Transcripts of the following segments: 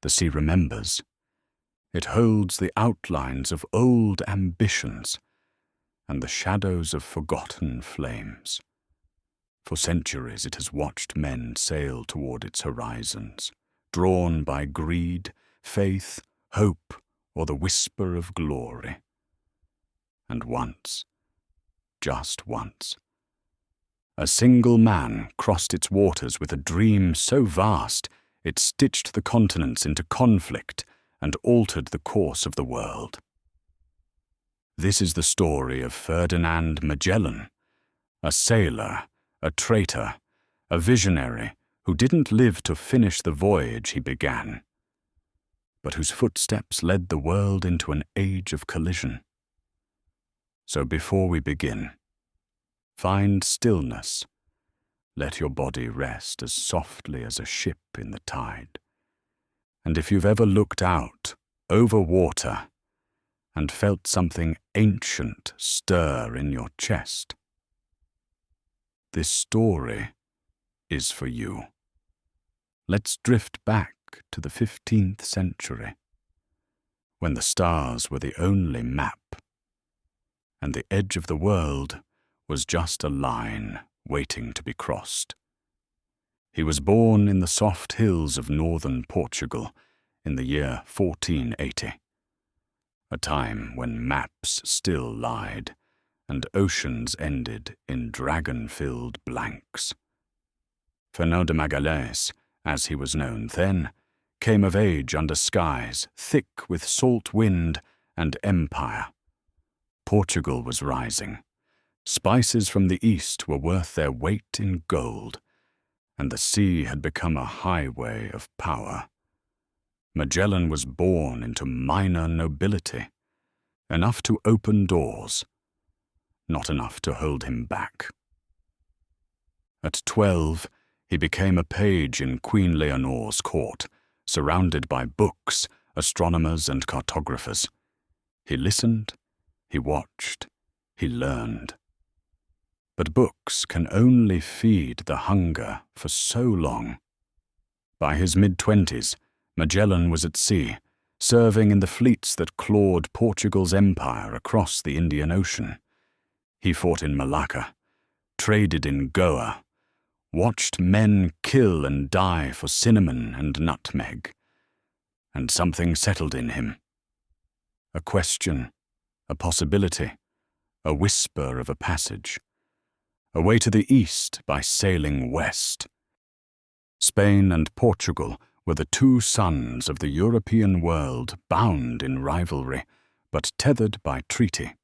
the sea remembers. It holds the outlines of old ambitions and the shadows of forgotten flames. For centuries it has watched men sail toward its horizons, drawn by greed, faith, hope, or the whisper of glory. And once, just once, a single man crossed its waters with a dream so vast it stitched the continents into conflict and altered the course of the world. This is the story of Ferdinand Magellan, a sailor, a traitor, a visionary who didn't live to finish the voyage he began, but whose footsteps led the world into an age of collision. So before we begin, find stillness. Let your body rest as softly as a ship in the tide. And if you've ever looked out over water and felt something ancient stir in your chest, this story is for you. Let's drift back to the 15th century, when the stars were the only map, and the edge of the world was just a line waiting to be crossed. He was born in the soft hills of northern Portugal in the year 1480, a time when maps still lied and oceans ended in dragon-filled blanks. Ferdinand Magellan, as he was known then, came of age under skies thick with salt wind and empire. Portugal was rising. Spices from the east were worth their weight in gold, and the sea had become a highway of power. Magellan was born into minor nobility, enough to open doors, not enough to hold him back. At 12, he became a page in Queen Leonore's court, surrounded by books, astronomers, and cartographers. He listened, he watched, he learned. But books can only feed the hunger for so long. By his mid-20s, Magellan was at sea, serving in the fleets that clawed Portugal's empire across the Indian Ocean. He fought in Malacca, traded in Goa, watched men kill and die for cinnamon and nutmeg, and something settled in him. A question, a possibility, a whisper of a passage. Away to the east by sailing west. Spain and Portugal were the two sons of the European world, bound in rivalry, but tethered by treaty.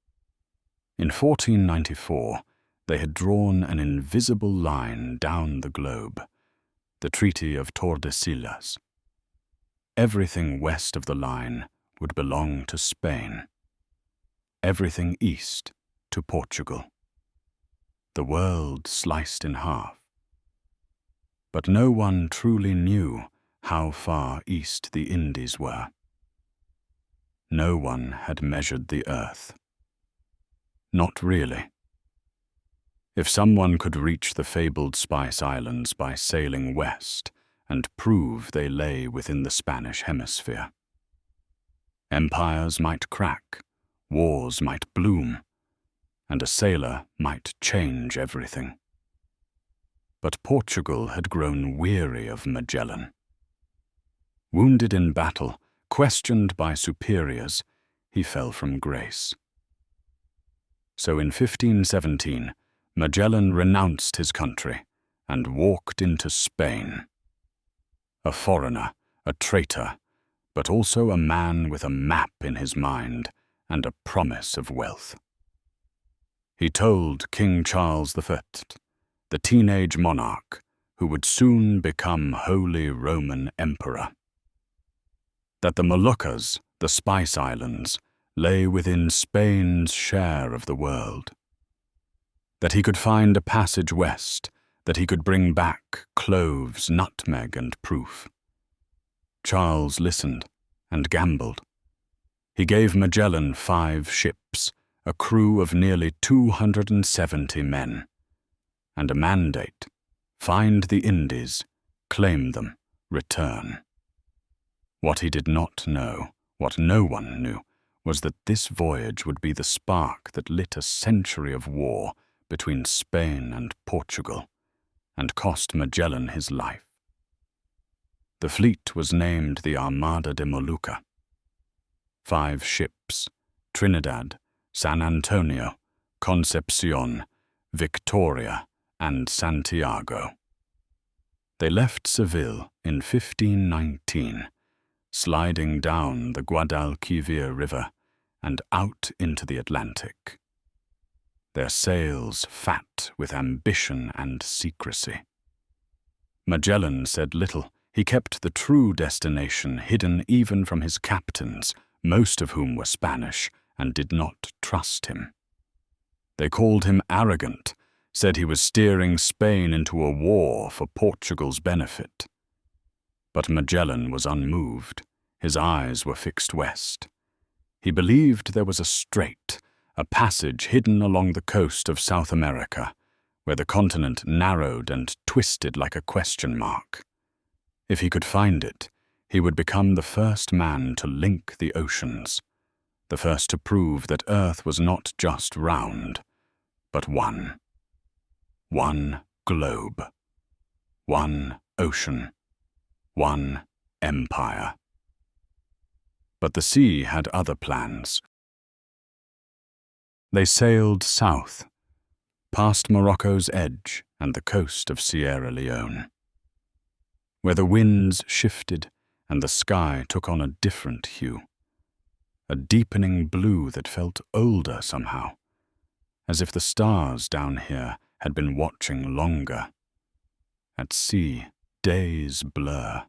In 1494, they had drawn an invisible line down the globe, the Treaty of Tordesillas. Everything west of the line would belong to Spain, everything east to Portugal. The world sliced in half. But no one truly knew how far east the Indies were. No one had measured the earth. Not really. If someone could reach the fabled Spice Islands by sailing west and prove they lay within the Spanish hemisphere, empires might crack, wars might bloom, and a sailor might change everything. But Portugal had grown weary of Magellan. Wounded in battle, questioned by superiors, he fell from grace. So in 1517, Magellan renounced his country and walked into Spain. A foreigner, a traitor, but also a man with a map in his mind and a promise of wealth. He told King Charles I, the teenage monarch who would soon become Holy Roman Emperor, that the Moluccas, the Spice Islands, lay within Spain's share of the world, that he could find a passage west, that he could bring back cloves, nutmeg, and proof. Charles listened and gambled. He gave Magellan 5 ships, a crew of nearly 270 men, and a mandate: find the Indies, claim them, return. What he did not know, what no one knew, was that this voyage would be the spark that lit a century of war between Spain and Portugal, and cost Magellan his life. The fleet was named the Armada de Molucca. 5 ships, Trinidad, San Antonio, Concepcion, Victoria, and Santiago. They left Seville in 1519, sliding down the Guadalquivir River and out into the Atlantic, their sails fat with ambition and secrecy. Magellan said little. He kept the true destination hidden even from his captains, most of whom were Spanish and did not trust him. They called him arrogant, said he was steering Spain into a war for Portugal's benefit. But Magellan was unmoved. His eyes were fixed west. He believed there was a strait, a passage hidden along the coast of South America, where the continent narrowed and twisted like a question mark. If he could find it, he would become the first man to link the oceans, the first to prove that Earth was not just round, but one. One globe, one ocean, one empire. But the sea had other plans. They sailed south, past Morocco's edge and the coast of Sierra Leone, where the winds shifted and the sky took on a different hue, a deepening blue that felt older somehow, as if the stars down here had been watching longer. At sea, days blur.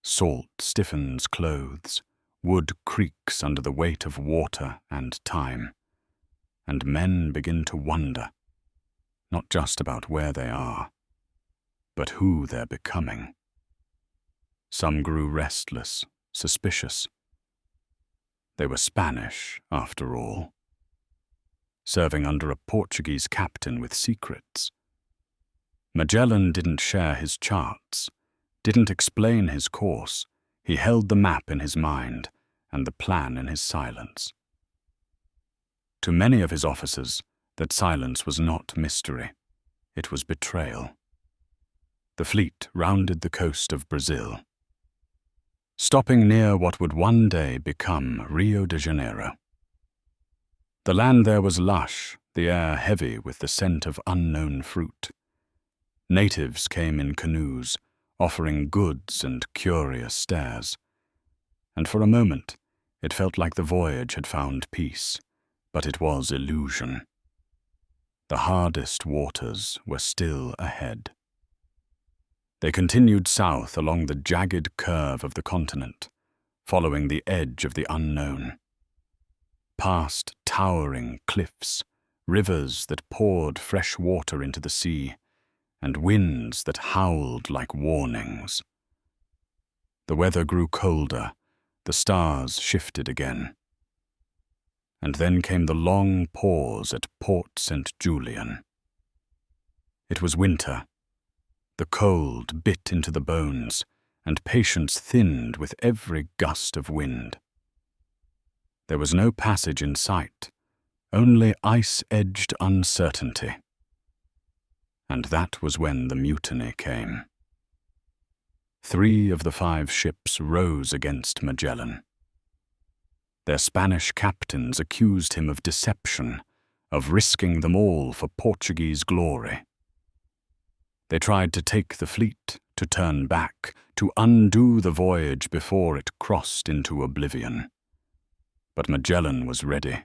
Salt stiffens clothes, wood creaks under the weight of water and time, and men begin to wonder, not just about where they are, but who they're becoming. Some grew restless, suspicious. They were Spanish, after all, serving under a Portuguese captain with secrets. Magellan didn't share his charts, didn't explain his course. He held the map in his mind and the plan in his silence. To many of his officers, that silence was not mystery. It was betrayal. The fleet rounded the coast of Brazil, stopping near what would one day become Rio de Janeiro. The land there was lush, the air heavy with the scent of unknown fruit. Natives came in canoes, offering goods and curious stares. And for a moment, it felt like the voyage had found peace, but it was illusion. The hardest waters were still ahead. They continued south along the jagged curve of the continent, following the edge of the unknown. Past towering cliffs, rivers that poured fresh water into the sea, and winds that howled like warnings. The weather grew colder, the stars shifted again. And then came the long pause at Port St. Julian. It was winter. The cold bit into the bones, and patience thinned with every gust of wind. There was no passage in sight, only ice-edged uncertainty. And that was when the mutiny came. 3 of the 5 ships rose against Magellan. Their Spanish captains accused him of deception, of risking them all for Portuguese glory. They tried to take the fleet, to turn back, to undo the voyage before it crossed into oblivion. But Magellan was ready.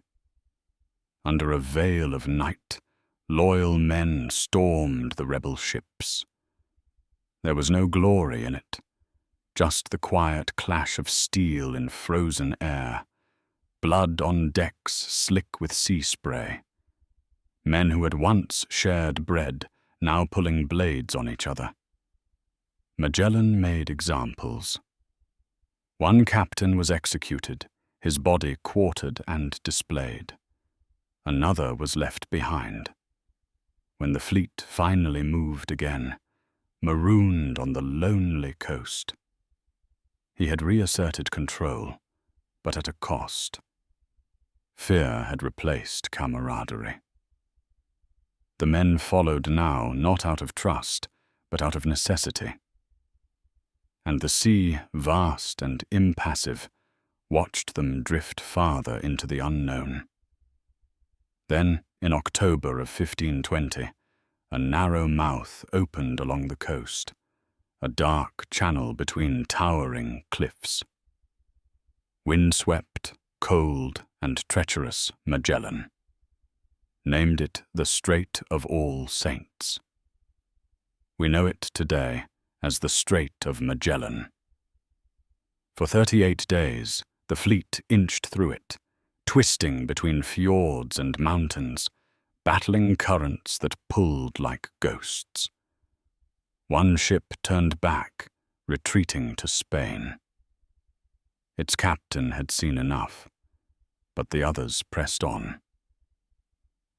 Under a veil of night, loyal men stormed the rebel ships. There was no glory in it, just the quiet clash of steel in frozen air, blood on decks slick with sea spray. Men who had once shared bread, now pulling blades on each other. Magellan made examples. One captain was executed, his body quartered and displayed. Another was left behind. When the fleet finally moved again, marooned on the lonely coast. He had reasserted control, but at a cost. Fear had replaced camaraderie. The men followed now not out of trust, but out of necessity. And the sea, vast and impassive, watched them drift farther into the unknown. Then, in October of 1520, a narrow mouth opened along the coast, a dark channel between towering cliffs. Windswept, cold, and treacherous Magellan named it the Strait of All Saints. We know it today as the Strait of Magellan. For 38 days, the fleet inched through it, twisting between fjords and mountains, battling currents that pulled like ghosts. One ship turned back, retreating to Spain. Its captain had seen enough, but the others pressed on.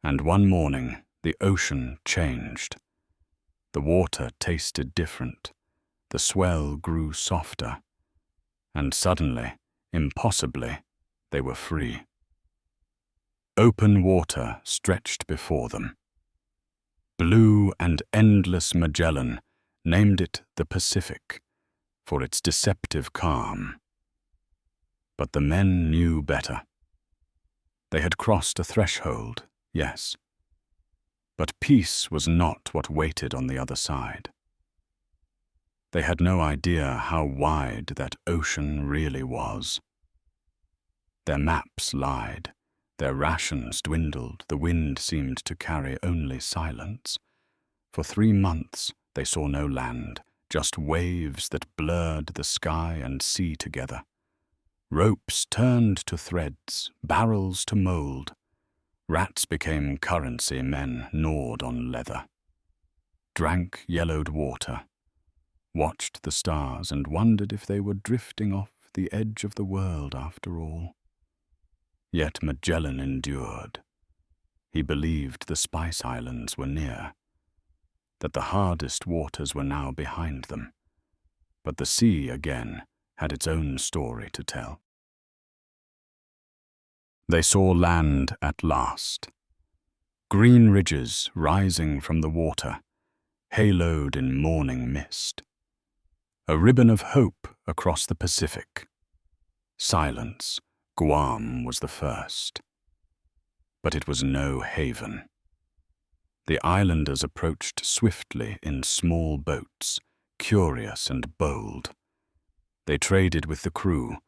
And one morning, the ocean changed. The water tasted different, the swell grew softer, and suddenly, impossibly, they were free. Open water stretched before them. Blue and endless Magellan named it the Pacific for its deceptive calm. But the men knew better. They had crossed a threshold, yes, but peace was not what waited on the other side. They had no idea how wide that ocean really was. Their maps lied, their rations dwindled, the wind seemed to carry only silence. For 3 months they saw no land, just waves that blurred the sky and sea together. Ropes turned to threads, barrels to mold. Rats became currency men gnawed on leather. Drank yellowed water, watched the stars and wondered if they were drifting off the edge of the world after all. Yet Magellan endured. He believed the Spice Islands were near, that the hardest waters were now behind them, but the sea again had its own story to tell. They saw land at last. Green ridges rising from the water, haloed in morning mist. A ribbon of hope across the Pacific. Silence, Guam was the first. But it was no haven. The islanders approached swiftly in small boats, curious and bold. They traded with the crew,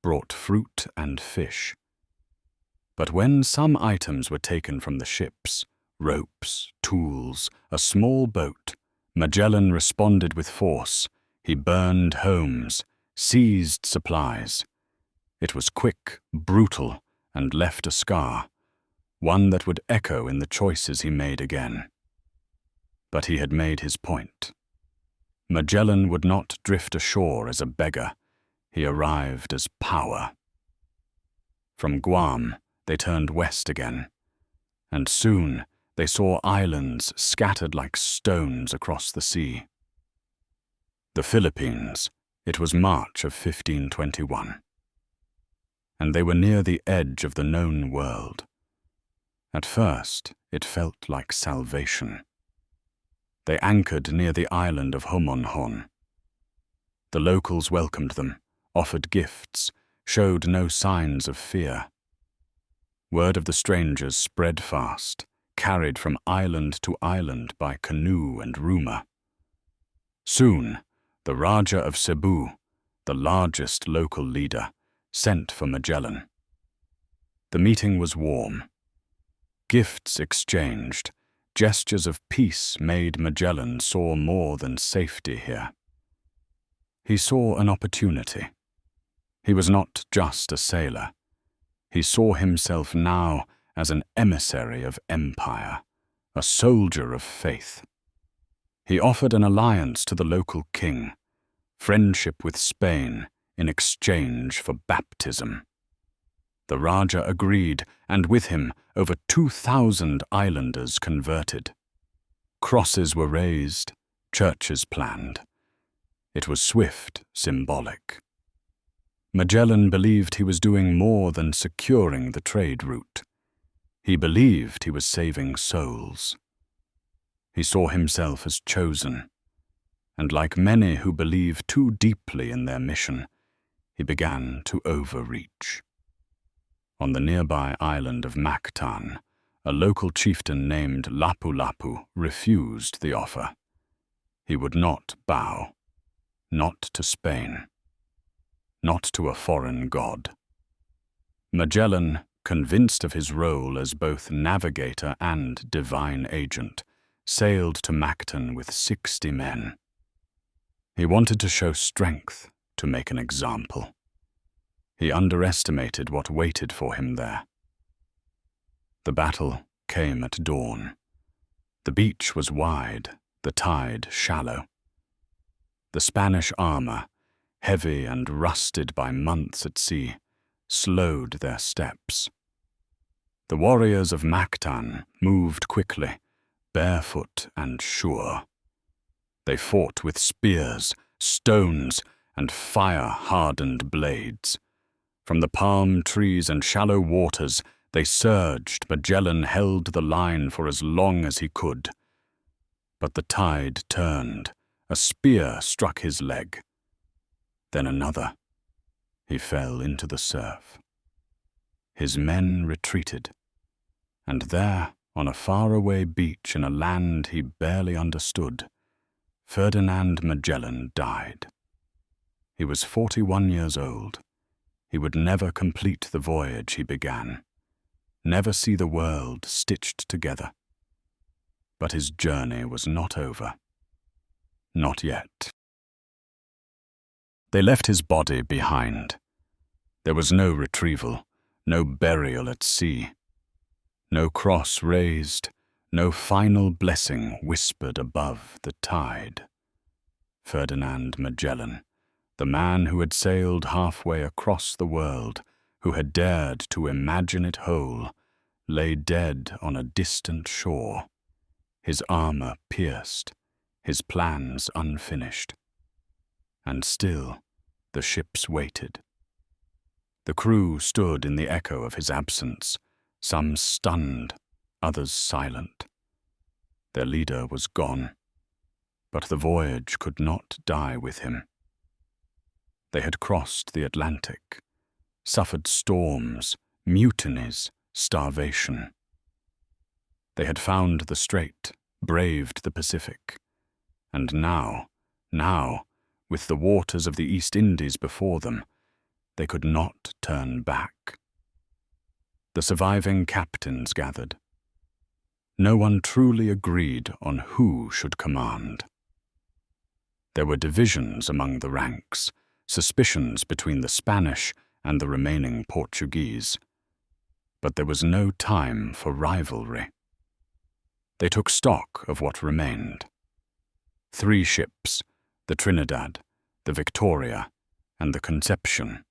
brought fruit and fish. But when some items were taken from the ships, ropes, tools, a small boat, Magellan responded with force. He burned homes, seized supplies. It was quick, brutal, and left a scar, one that would echo in the choices he made again. But he had made his point. Magellan would not drift ashore as a beggar. He arrived as power. From Guam, they turned west again, and soon they saw islands scattered like stones across the sea. The Philippines, it was March of 1521. And they were near the edge of the known world. At first, it felt like salvation. They anchored near the island of Homonhon. The locals welcomed them, offered gifts, showed no signs of fear. Word of the strangers spread fast, carried from island to island by canoe and rumor. Soon, the Raja of Cebu, the largest local leader, sent for Magellan. The meeting was warm. Gifts exchanged, gestures of peace made Magellan saw more than safety here. He saw an opportunity. He was not just a sailor. He saw himself now as an emissary of empire, a soldier of faith. He offered an alliance to the local king, friendship with Spain in exchange for baptism. The Raja agreed, and with him over 2,000 islanders converted. Crosses were raised, churches planned. It was swift, symbolic. Magellan believed he was doing more than securing the trade route. He believed he was saving souls. He saw himself as chosen, and like many who believe too deeply in their mission, he began to overreach. On the nearby island of Mactan, a local chieftain named Lapu Lapu refused the offer. He would not bow, not to Spain, not to a foreign god. Magellan, convinced of his role as both navigator and divine agent, sailed to Mactan with 60 men. He wanted to show strength, to make an example. He underestimated what waited for him there. The battle came at dawn. The beach was wide, the tide shallow. The Spanish armor, heavy and rusted by months at sea, slowed their steps. The warriors of Mactan moved quickly, barefoot and sure. They fought with spears, stones, and fire-hardened blades. From the palm trees and shallow waters, they surged. Magellan held the line for as long as he could. But the tide turned. A spear struck his leg. Then another. He fell into the surf. His men retreated, and there, on a faraway beach in a land he barely understood, Ferdinand Magellan died. He was 41 years old. He would never complete the voyage he began, never see the world stitched together. But his journey was not over. Not yet. They left his body behind. There was no retrieval, no burial at sea. No cross raised, no final blessing whispered above the tide. Ferdinand Magellan, the man who had sailed halfway across the world, who had dared to imagine it whole, lay dead on a distant shore, his armor pierced, his plans unfinished. And still the ships waited. The crew stood in the echo of his absence, some stunned, others silent. Their leader was gone, but the voyage could not die with him. They had crossed the Atlantic, suffered storms, mutinies, starvation. They had found the strait, braved the Pacific, and now, with the waters of the East Indies before them, they could not turn back. The surviving captains gathered. No one truly agreed on who should command. There were divisions among the ranks, suspicions between the Spanish and the remaining Portuguese. But there was no time for rivalry. They took stock of what remained. 3 ships, the Trinidad, the Victoria, and the Conception.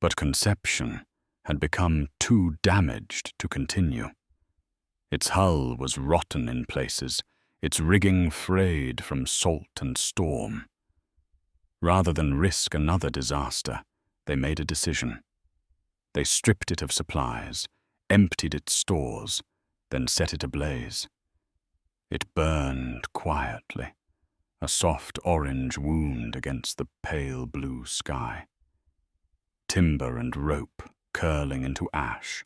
But Conception had become too damaged to continue. Its hull was rotten in places, its rigging frayed from salt and storm. Rather than risk another disaster, they made a decision. They stripped it of supplies, emptied its stores, then set it ablaze. It burned quietly, a soft orange wound against the pale blue sky. Timber and rope curling into ash.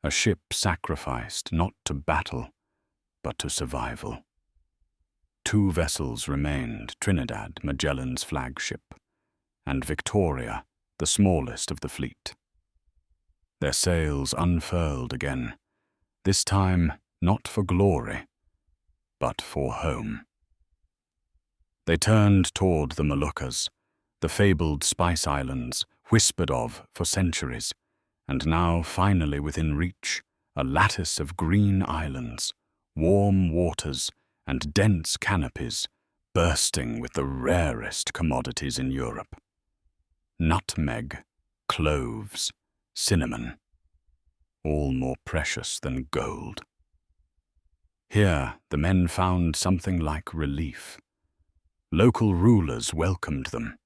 A ship sacrificed not to battle, but to survival. 2 vessels remained, Trinidad, Magellan's flagship, and Victoria, the smallest of the fleet. Their sails unfurled again, this time not for glory, but for home. They turned toward the Moluccas, the fabled Spice Islands, whispered of for centuries, and now finally within reach, a lattice of green islands, warm waters, and dense canopies, bursting with the rarest commodities in Europe. Nutmeg, cloves, cinnamon, all more precious than gold. Here the men found something like relief. Local rulers welcomed them.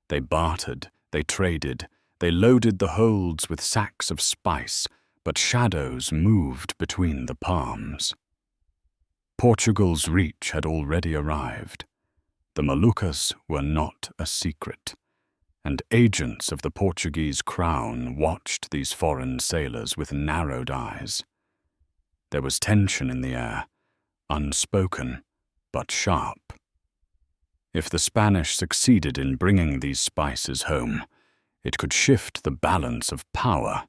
They bartered, they traded, they loaded the holds with sacks of spice, but shadows moved between the palms. Portugal's reach had already arrived. The Moluccas were not a secret, and agents of the Portuguese crown watched these foreign sailors with narrowed eyes. There was tension in the air, unspoken, but sharp. If the Spanish succeeded in bringing these spices home, it could shift the balance of power.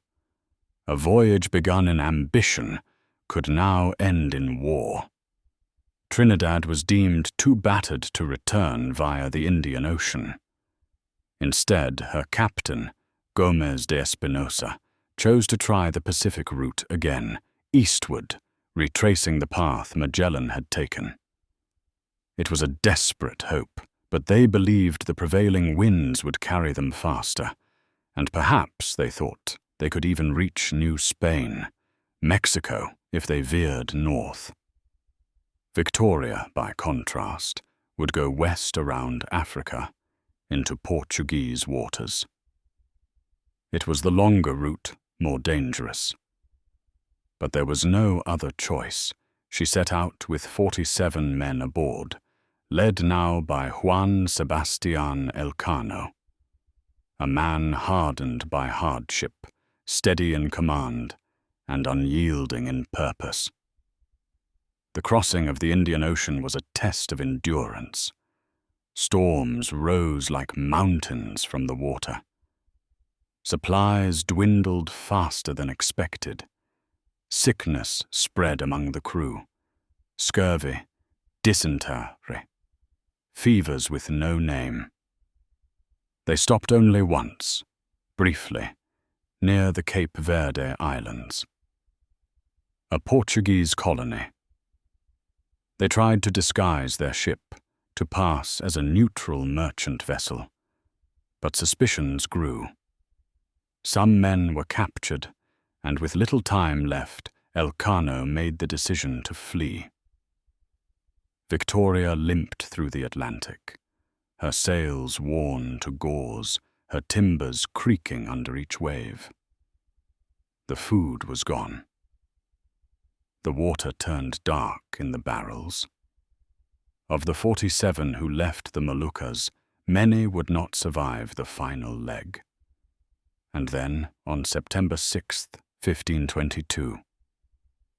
A voyage begun in ambition could now end in war. Trinidad was deemed too battered to return via the Indian Ocean. Instead, her captain, Gomez de Espinosa, chose to try the Pacific route again, eastward, retracing the path Magellan had taken. It was a desperate hope, but they believed the prevailing winds would carry them faster, and perhaps, they thought, they could even reach New Spain, Mexico, if they veered north. Victoria, by contrast, would go west around Africa, into Portuguese waters. It was the longer route, more dangerous. But there was no other choice. She set out with 47 men aboard, led now by Juan Sebastian Elcano, a man hardened by hardship, steady in command, and unyielding in purpose. The crossing of the Indian Ocean was a test of endurance. Storms rose like mountains from the water. Supplies dwindled faster than expected. Sickness spread among the crew. Scurvy, dysentery, fevers with no name. They stopped only once, briefly, near the Cape Verde Islands. A Portuguese colony. They tried to disguise their ship, to pass as a neutral merchant vessel, but suspicions grew. Some men were captured, and with little time left, Elcano made the decision to flee. Victoria limped through the Atlantic, her sails worn to gauze, her timbers creaking under each wave. The food was gone. The water turned dark in the barrels. Of the 47 who left the Moluccas, many would not survive the final leg. And then, on September 6th, 1522,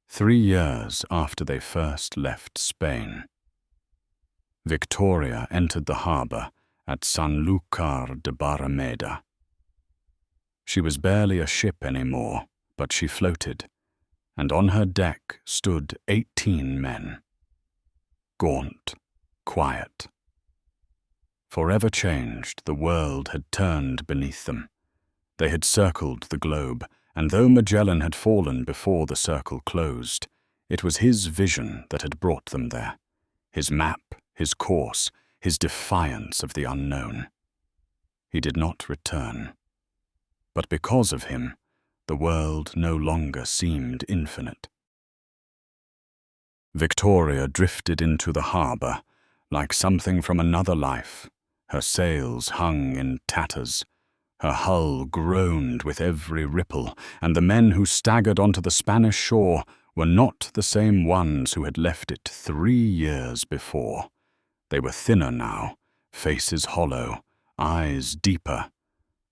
3 years after they first left Spain, Victoria entered the harbour at Sanlúcar de Barrameda. She was barely a ship anymore, but she floated, and on her deck stood 18 men. Gaunt, quiet. Forever changed, the world had turned beneath them. They had circled the globe, and though Magellan had fallen before the circle closed, it was his vision that had brought them there, his map, his course, his defiance of the unknown. He did not return. But because of him, the world no longer seemed infinite. Victoria drifted into the harbour like something from another life. Her sails hung in tatters. Her hull groaned with every ripple, and the men who staggered onto the Spanish shore were not the same ones who had left it 3 years before. They were thinner now, faces hollow, eyes deeper.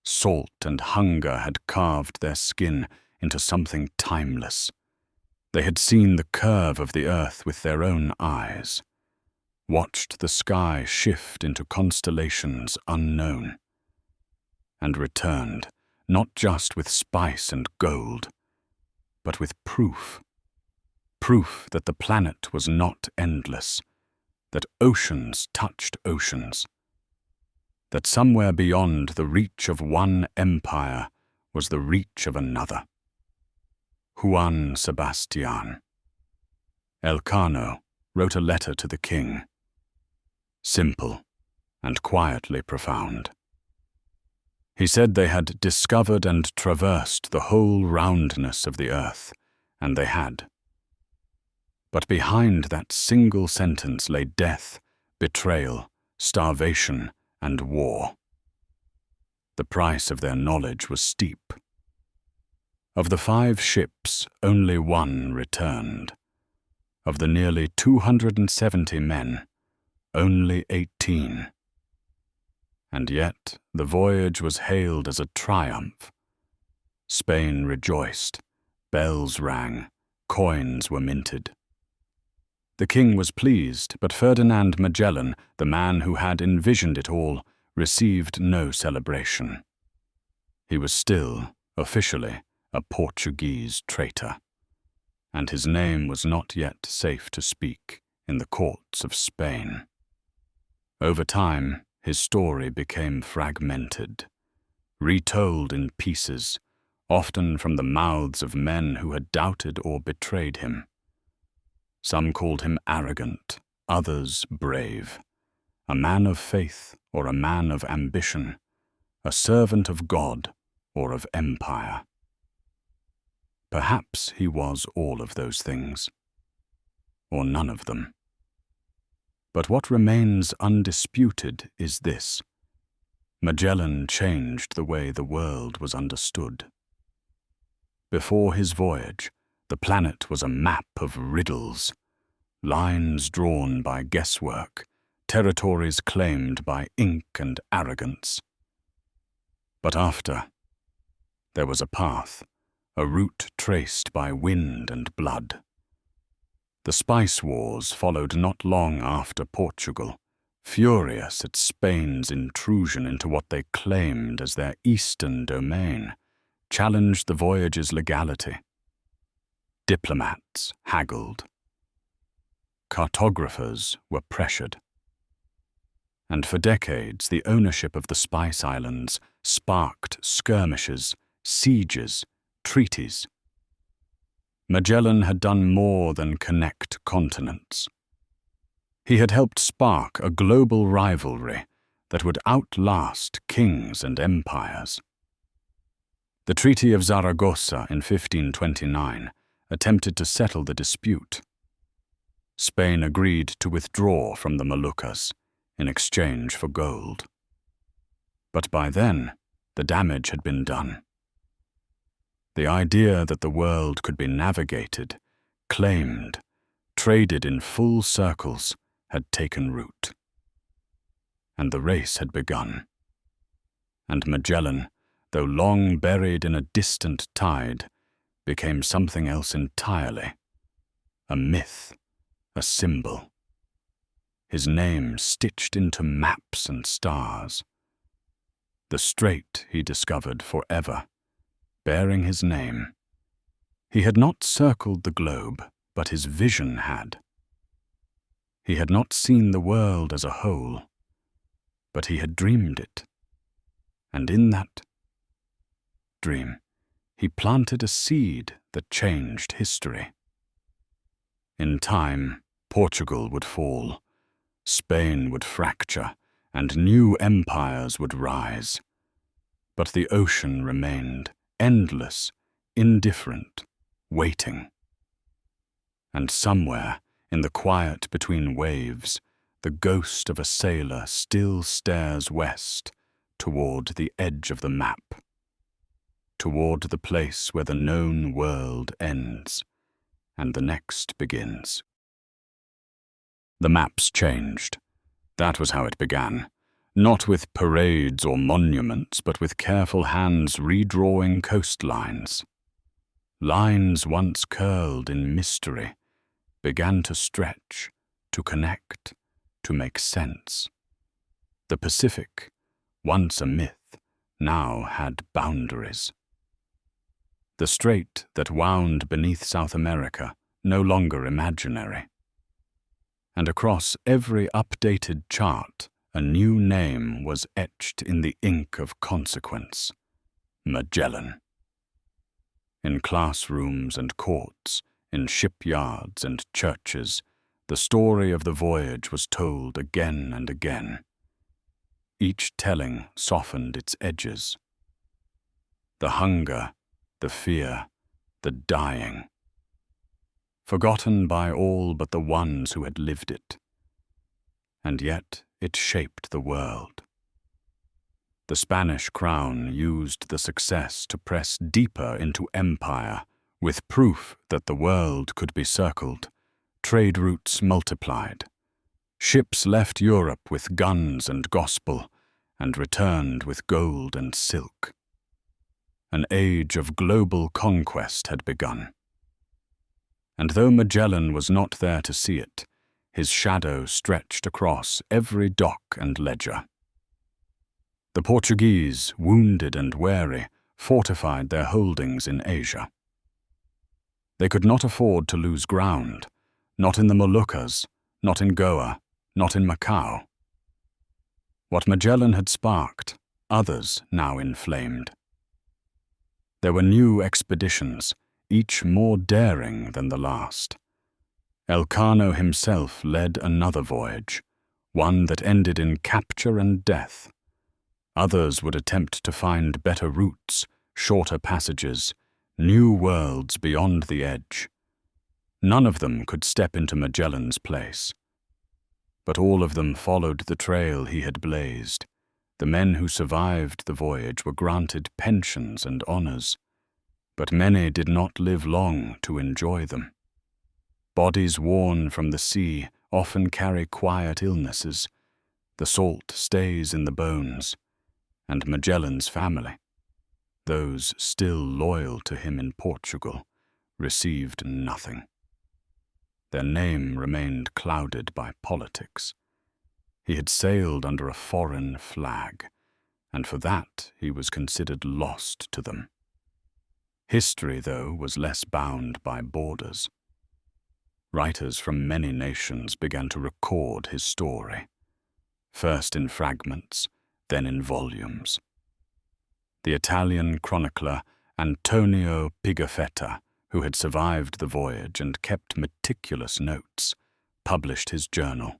Salt and hunger had carved their skin into something timeless. They had seen the curve of the earth with their own eyes, watched the sky shift into constellations unknown, and returned, not just with spice and gold, but with proof that the planet was not endless, that oceans touched oceans, that somewhere beyond the reach of one empire was the reach of another. Juan Sebastian. Elcano wrote a letter to the king, simple and quietly profound. He said they had discovered and traversed the whole roundness of the earth, and they had. But behind that single sentence lay death, betrayal, starvation, and war. The price of their knowledge was steep. Of the 5 ships, only 1 returned. Of the nearly 270 men, only 18. And yet the voyage was hailed as a triumph. Spain rejoiced, bells rang, coins were minted. The king was pleased, but Ferdinand Magellan, the man who had envisioned it all, received no celebration. He was still, officially, a Portuguese traitor, and his name was not yet safe to speak in the courts of Spain. Over time, his story became fragmented, retold in pieces, often from the mouths of men who had doubted or betrayed him. Some called him arrogant, others brave, a man of faith or a man of ambition, a servant of God or of empire. Perhaps he was all of those things, or none of them. But what remains undisputed is this: Magellan changed the way the world was understood. Before his voyage, the planet was a map of riddles, lines drawn by guesswork, territories claimed by ink and arrogance. But after, there was a path, a route traced by wind and blood. The spice wars followed not long after Portugal, furious at Spain's intrusion into what they claimed as their eastern domain, challenged the voyage's legality. Diplomats haggled. Cartographers were pressured. And for decades, the ownership of the Spice Islands sparked skirmishes, sieges, treaties. Magellan had done more than connect continents. He had helped spark a global rivalry that would outlast kings and empires. The Treaty of Zaragoza in 1529 attempted to settle the dispute. Spain agreed to withdraw from the Moluccas in exchange for gold. But by then, the damage had been done. The idea that the world could be navigated, claimed, traded in full circles had taken root. And the race had begun. And Magellan, though long buried in a distant tide, became something else entirely, a myth, a symbol. His name stitched into maps and stars. The strait he discovered forever, bearing his name. He had not circled the globe, but his vision had. He had not seen the world as a whole, but he had dreamed it. And in that dream, he planted a seed that changed history. In time, Portugal would fall, Spain would fracture, and new empires would rise. But the ocean remained, endless, indifferent, waiting. And somewhere, in the quiet between waves, the ghost of a sailor still stares west, toward the edge of the map, toward the place where the known world ends, and the next begins. The maps changed. That was how it began. Not with parades or monuments, but with careful hands redrawing coastlines. Lines once curled in mystery began to stretch, to connect, to make sense. The Pacific, once a myth, now had boundaries. The strait that wound beneath South America, no longer imaginary. And across every updated chart, a new name was etched in the ink of consequence: Magellan. In classrooms and courts, in shipyards and churches, the story of the voyage was told again and again. Each telling softened its edges. The hunger, the fear, the dying. Forgotten by all but the ones who had lived it. And yet it shaped the world. The Spanish crown used the success to press deeper into empire, with proof that the world could be circled. Trade routes multiplied. Ships left Europe with guns and gospel, and returned with gold and silk. An age of global conquest had begun. And though Magellan was not there to see it, his shadow stretched across every dock and ledger. The Portuguese, wounded and wary, fortified their holdings in Asia. They could not afford to lose ground, not in the Moluccas, not in Goa, not in Macau. What Magellan had sparked, others now inflamed. There were new expeditions, each more daring than the last. Elcano himself led another voyage, one that ended in capture and death. Others would attempt to find better routes, shorter passages, new worlds beyond the edge. None of them could step into Magellan's place. But all of them followed the trail he had blazed. The men who survived the voyage were granted pensions and honors, but many did not live long to enjoy them. Bodies worn from the sea often carry quiet illnesses. The salt stays in the bones, and Magellan's family, those still loyal to him in Portugal, received nothing. Their name remained clouded by politics. He had sailed under a foreign flag, and for that he was considered lost to them. History, though, was less bound by borders. Writers from many nations began to record his story, first in fragments, then in volumes. The Italian chronicler Antonio Pigafetta, who had survived the voyage and kept meticulous notes, published his journal.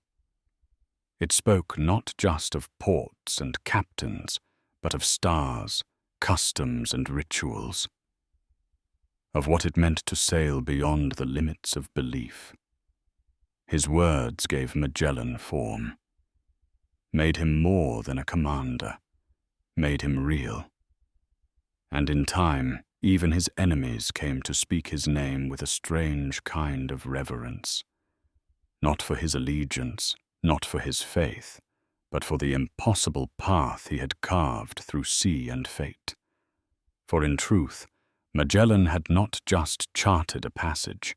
It spoke not just of ports and captains, but of stars, customs and rituals, of what it meant to sail beyond the limits of belief. His words gave Magellan form, made him more than a commander, made him real. And in time, even his enemies came to speak his name with a strange kind of reverence, not for his allegiance, not for his faith, but for the impossible path he had carved through sea and fate. For in truth, Magellan had not just charted a passage,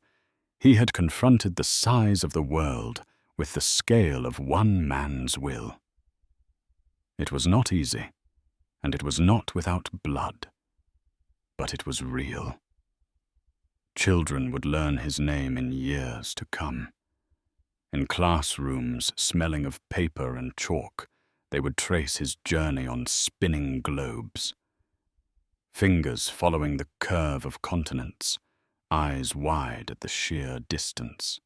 he had confronted the size of the world with the scale of one man's will. It was not easy, and it was not without blood, but it was real. Children would learn his name in years to come. In classrooms smelling of paper and chalk, they would trace his journey on spinning globes. Fingers following the curve of continents, eyes wide at the sheer distance.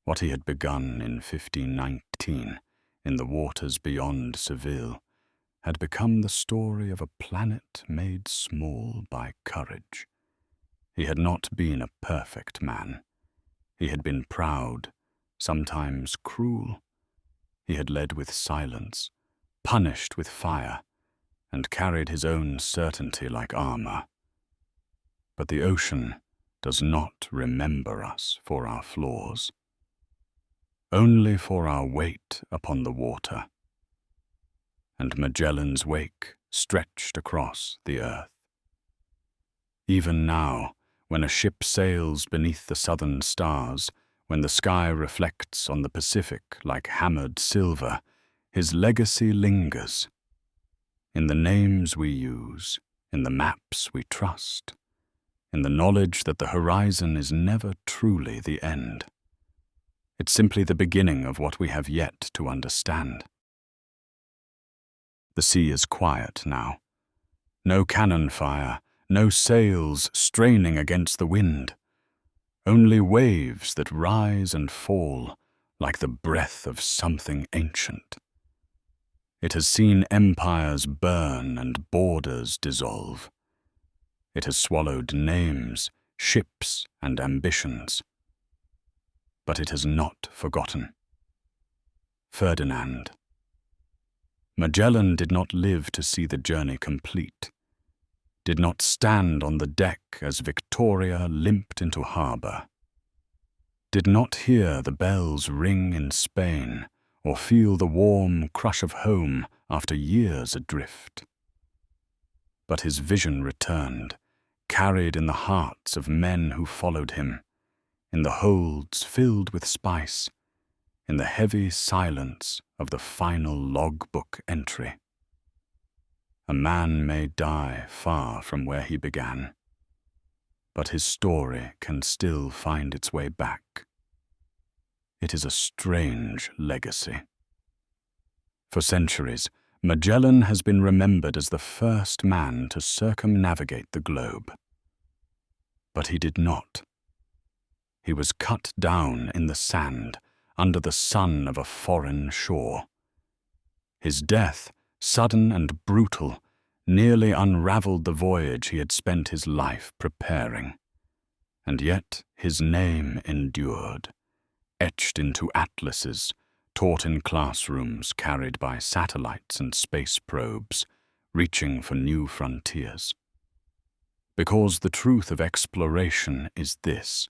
What he had begun in 1519, in the waters beyond Seville, had become the story of a planet made small by courage. He had not been a perfect man. He had been proud, sometimes cruel. He had led with silence, punished with fire, and carried his own certainty like armor. But the ocean does not remember us for our flaws, only for our weight upon the water. And Magellan's wake stretched across the earth. Even now, when a ship sails beneath the southern stars, when the sky reflects on the Pacific like hammered silver, his legacy lingers. In the names we use, in the maps we trust, in the knowledge that the horizon is never truly the end. It's simply the beginning of what we have yet to understand. The sea is quiet now. No cannon fire, no sails straining against the wind. Only waves that rise and fall like the breath of something ancient. It has seen empires burn and borders dissolve. It has swallowed names, ships, and ambitions. But it has not forgotten. Ferdinand, Magellan did not live to see the journey complete, did not stand on the deck as Victoria limped into harbour, did not hear the bells ring in Spain or feel the warm crush of home after years adrift. But his vision returned, carried in the hearts of men who followed him, in the holds filled with spice, in the heavy silence of the final logbook entry. A man may die far from where he began, but his story can still find its way back. It is a strange legacy. For centuries, Magellan has been remembered as the first man to circumnavigate the globe. But he did not. He was cut down in the sand under the sun of a foreign shore. His death, sudden and brutal, nearly unravelled the voyage he had spent his life preparing. And yet his name endured, etched into atlases, taught in classrooms carried by satellites and space probes, reaching for new frontiers. Because the truth of exploration is this: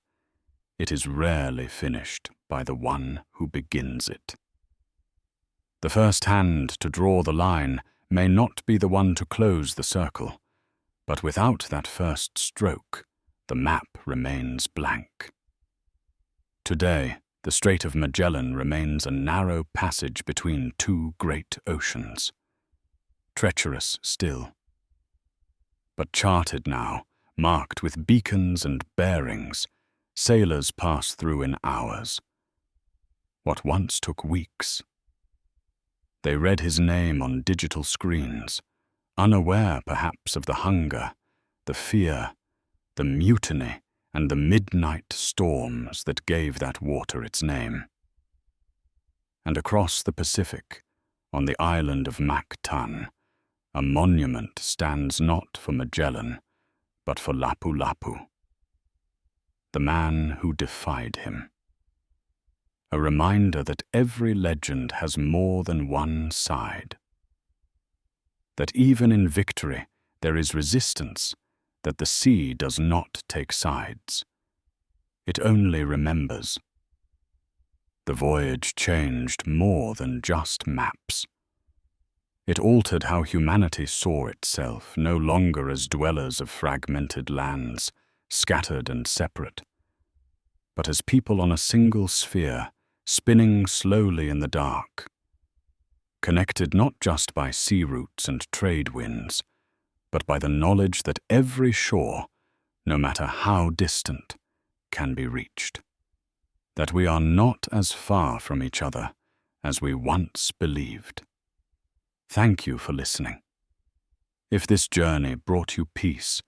it is rarely finished by the one who begins it. The first hand to draw the line may not be the one to close the circle, but without that first stroke, the map remains blank. Today, the Strait of Magellan remains a narrow passage between two great oceans, treacherous still, but charted now, marked with beacons and bearings. Sailors pass through in hours. What once took weeks. They read his name on digital screens, unaware perhaps of the hunger, the fear, the mutiny, and the midnight storms that gave that water its name. And across the Pacific, on the island of Mactan, a monument stands not for Magellan, but for Lapu Lapu, the man who defied him. A reminder that every legend has more than one side. That even in victory there is resistance, that the sea does not take sides. It only remembers. The voyage changed more than just maps. It altered how humanity saw itself, no longer as dwellers of fragmented lands, scattered and separate, but as people on a single sphere, spinning slowly in the dark, connected not just by sea routes and trade winds, but by the knowledge that every shore, no matter how distant, can be reached, that we are not as far from each other as we once believed. Thank you for listening. If this journey brought you peace,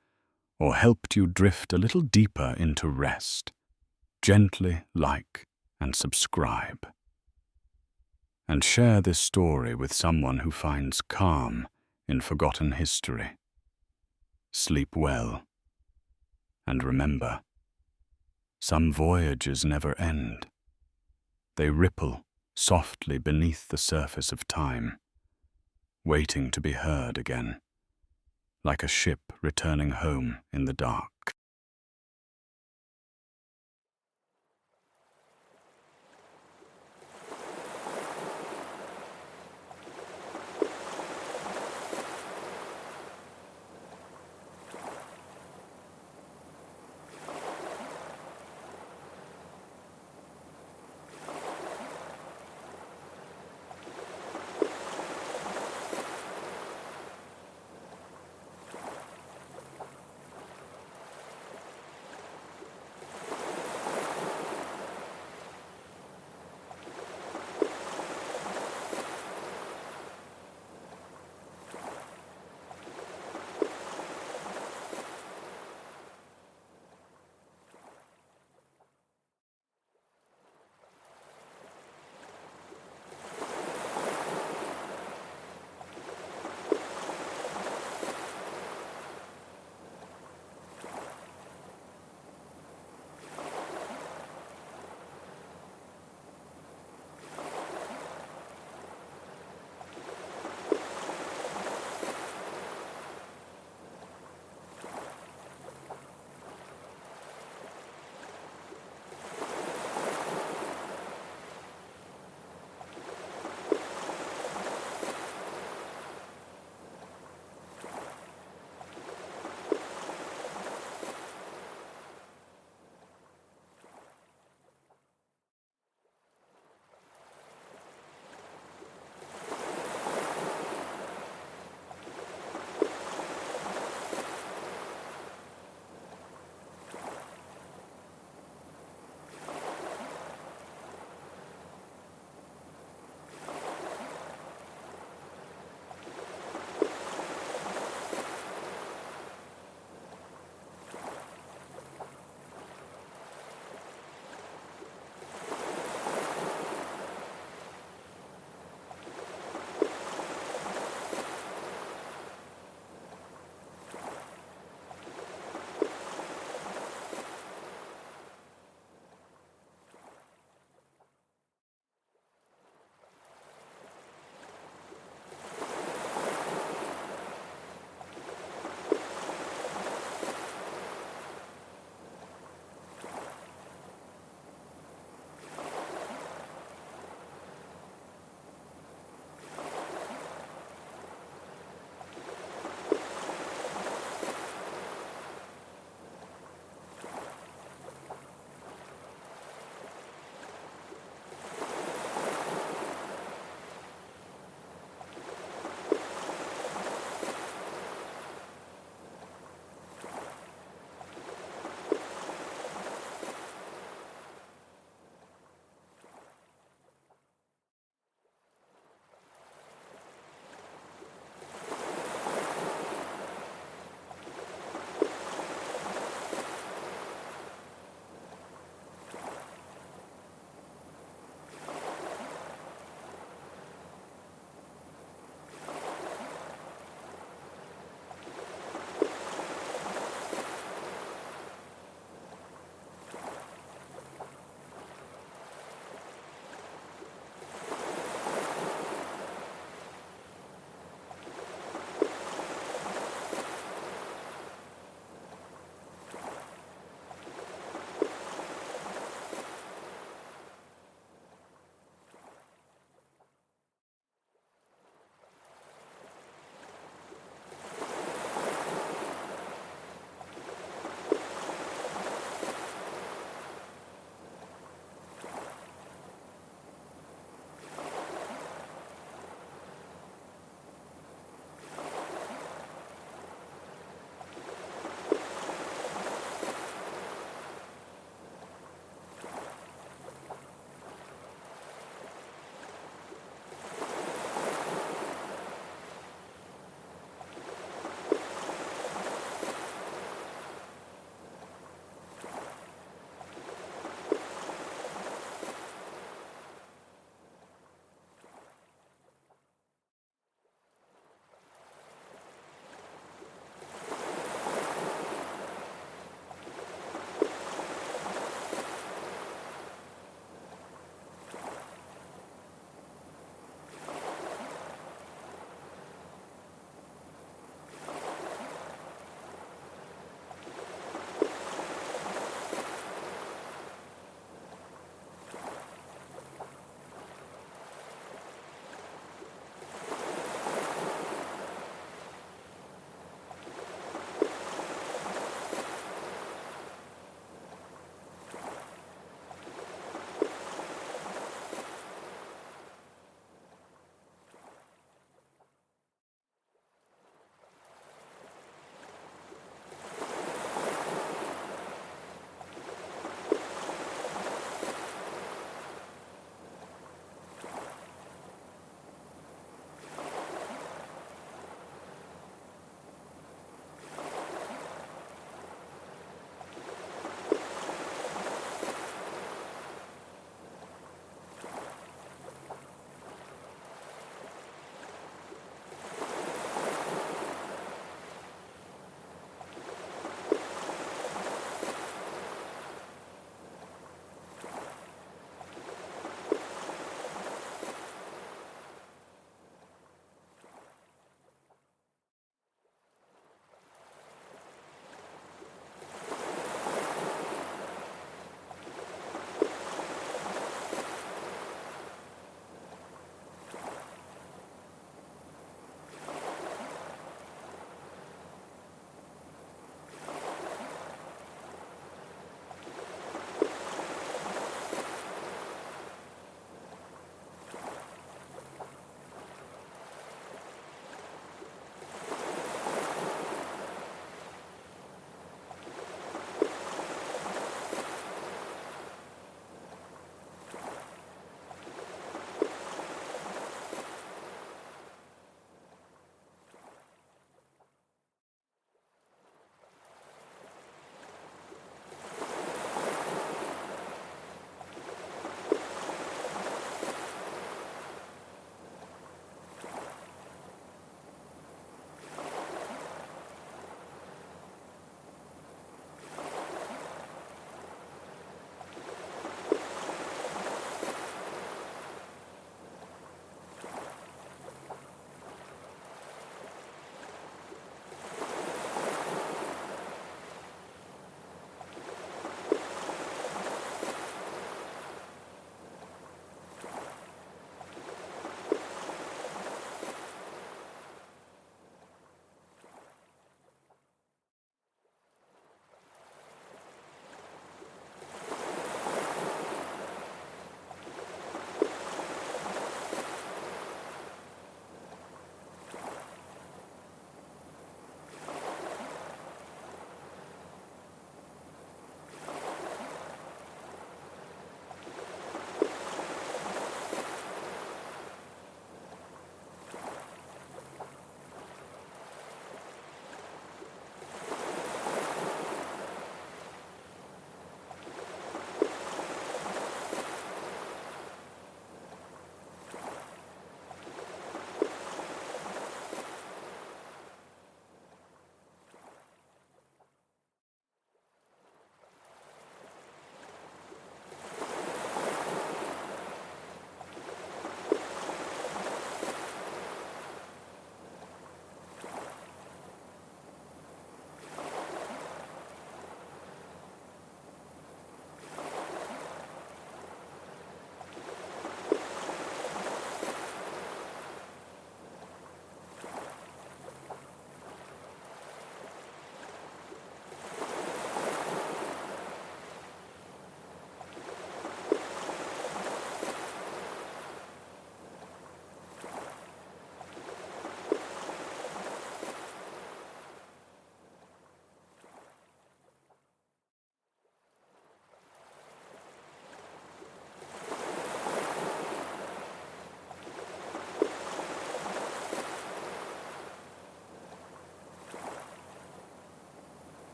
or helped you drift a little deeper into rest, gently like and subscribe. And share this story with someone who finds calm in forgotten history. Sleep well, and remember, some voyages never end. They ripple softly beneath the surface of time, waiting to be heard again, like a ship returning home in the dark.